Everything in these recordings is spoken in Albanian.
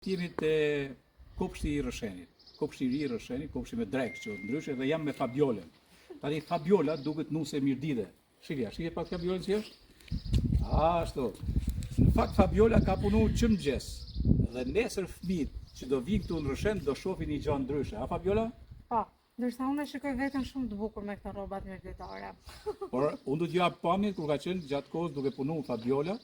Jemi te kopshti I Rrëshenit, kopshti I ri I Rrëshenit, kopshti me drekë që ndryshe dhe jam me Fabiolën. Tani Fabiola duket nuse Mirdide. Shike pak Fabiolën si është? Ashtu. Në fakt Fabiola ka punu qëmëngjes dhe nesër fëmijët që do vinë këtu në Rrëshen do shohin një gjë ndryshe. A Fabiola? Po, ndërsa unë e shikoj veten shumë të bukur me këto rrobat mirditare. Por unë do t'ju jap pamjen kur ka qenë gjatë kohës duke punu Fabiola.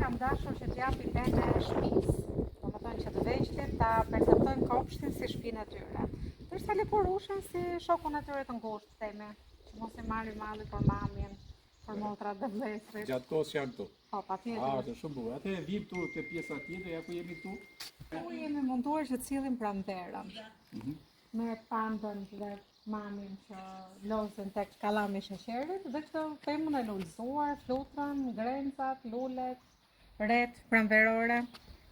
Kam dashur që t'japi vende e shtëpisë. Domethënë që të vegjëlit ta perceptojnë kopshtin si shtëpinë e tyre. Ndërsa leporushën si shokun e tyre të ngushtë, themi, që mos e marrin malli për mamjen, për motrat dhe vllezërit. Gjatë kohës janë këtu. Po, patjetër. Të shumë bukur. Atë vim këtu te pjesa tjetër, ja ku jemi këtu. Ku jemi munduar që të sillim pranverën. Me pandën dhe mamin që lozën tek kallami I sheqerit dhe këtë pemën e lulëzuar, flutrën, grencat, lulet, ret pranverore,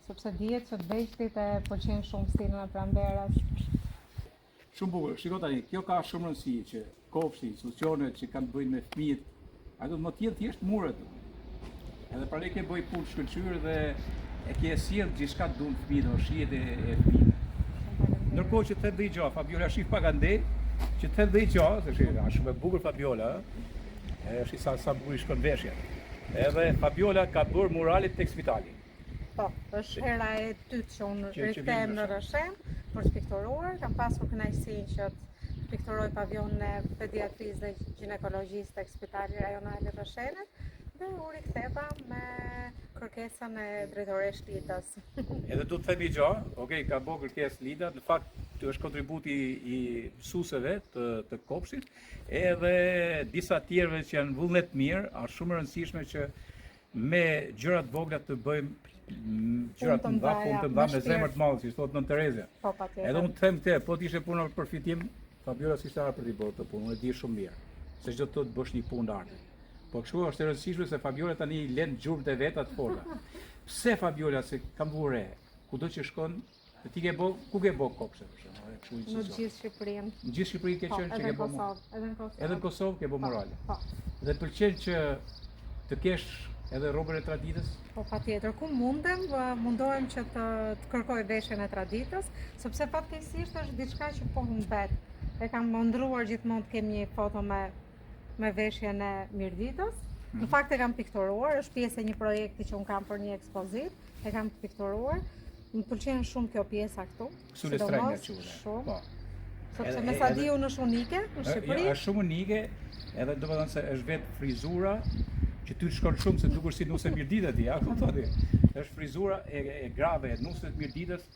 sepse dihet që të vegjëlit e pëlqejnë shumë stilin e pranverës. Shumë bukur. Shiko tani, kjo ka shumë rëndësi që kopshti, institucionet që kanë të bëjnë me fëmijët, ato do të jetë thjesht muret. Edhe pra ne ke bëj punë shkëlqyer dhe e ke sjell gjithçka të duan fëmijët, shihet e fëmijëve. Ndërkohë që të dhe I gjo, Fabiola shif pak andej, që të dhe I gjo, se shih, shumë e bukur Fabiola, shi sa bukur I shkon veshja. Edhe Fabiola ka bërë muralit tek spitali. Po, është hera e dytë që unë rikthehem në Rrëshen për të pikturuar. Kam pasur kënaqësinë që të pikturoj pavionin e pediatrisë dhe ginekologjisë tek Spitali Rajonal I Rrëshenit dhe u riktheva me kërkesën e drejtoresh Lidës. Edhe du të themi gjo, ka bërë kërkesë Lida, në fakt është kontributi I mësuesve të kopshtit, edhe disa tjerëve që janë vullnet mirë, është shumë e rëndësishme që me gjërat vogla të bëjmë gjërat të mëdha, punë të mëdha me zemër të madhe, si thotë Nën Terezja. Po, patjetër. Edhe unë të them këtë, po t'ishe puna për përfitim, Fabiola s'ishte arë për t'i bërë të punë, unë e di shumë mirë, se çdo të bësh një punë arte. Po kështu është e rëndësishme se Fabiola tani I lën gjurmët e veta të forta. Pse Fabiola se kam vure, kudo që shkon, ti ke bë, ku ke bë kopshte për shembull, Në gjithë Shqipërinë. Në gjithë Shqipërinë ke qenë që ke bë. Edhe në Kosovë ke bë morale. Po. Dhe pëlqen që të kesh edhe rrobën e traditës? Po, patjetër, ku mundem, mundohem që të kërkoj veshjen e traditës, sepse fatkeqësisht është diçka që po humbet. E kam ndruar gjithmonë të kem një foto me veshjen e Mirditës. Në fakt e kam pikturuar, është pjesë e një projekti që unë kam për një ekspozit, e kam pikturuar. Më pëlqen shumë kjo pjesa këtu. Kështu le strejnë që shumë. Sepse me sa diun është unike në Shqipëri. Është shumë unike, edhe domethënë se është vetë frizura që ty të shkon shumë se dukesh si nuse Mirdita ti, a kupton ti? Është frizura e grave e nuse Mirditës,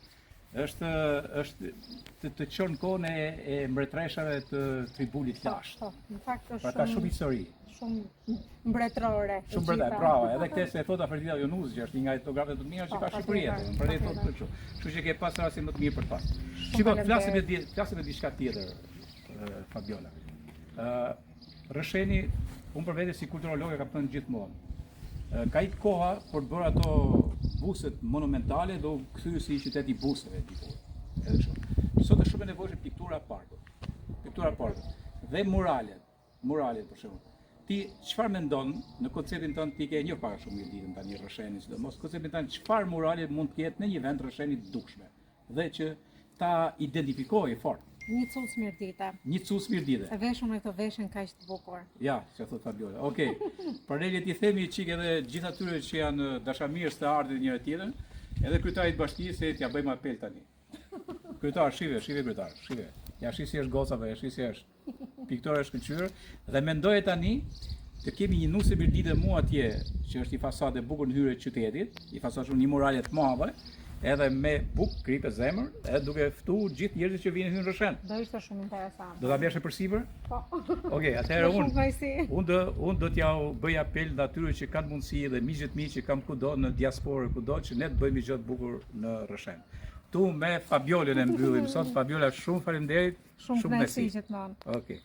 është të çon kohën e mbretreshave të tribunit lashtë. Po, në fakt është pra ka shumë histori. Shumë mbretërore. Shumë mbretërore, bravo. Edhe këtë se thot Afrodita Jonuz, që është një nga fotografe të mira që ka Shqipëria, për ne thotë kështu. Kështu që ke pas rastin më të mirë për të pasur. Shiko, flasim me diçka tjetër, Fabiola. Rrësheni, unë për vete si kulturologe kam thënë gjithmonë. Ka I koha për bërë ato buset monumentale do kthyer si qytet I buseve diku. Edhe kështu. Sot është shumë e nevojshme piktura parkut. Dhe muralet për shembull. Ti çfarë mendon në konceptin tënd ti ke një para shumë Mirditën tani Rrësheni, sidomos konceptin tënd çfarë murale mund të ketë në një vend Rrësheni të dukshme dhe që ta identifikojë fort. Një cus Mirdite. Një cus Mirdite. E veshur me këto veshjen kaq të bukur. Ja, që thot Fabiola. Okej. Për ne ti themi çik edhe gjithë atyre që janë dashamirës të artit njëri tjetrën, edhe kryetarit bashkisë se t'ja bëjmë apel tani. Kryetar, shive kryetar, shive. Ja shi si është gocave, ja shi si është piktore shkëlqyer dhe mendoje tani të kemi një nuse Mirdite mu atje, që është I fasadë e bukur në hyrje të qytetit, I fasadë shumë një murale të madhe, edhe me buk, kripe, zemër, edhe duke ftu gjithë njerëzit që vinë në Rëshen. Do ishte shumë interesant. Do ta bjeshe përsipër? Po. Okej, atëherë Shumë vajsi. unë do t'ja bëj apel në atyre që kanë mundësi dhe miqët mi që kam kudo në diasporë kudo që ne të bëjmë gjë të bukur në Rëshen. Tu me Fabiolën e mbyllim sot. Fabiola, shumë faleminderit. Shumë kënaqësi gjithmonë. Okej.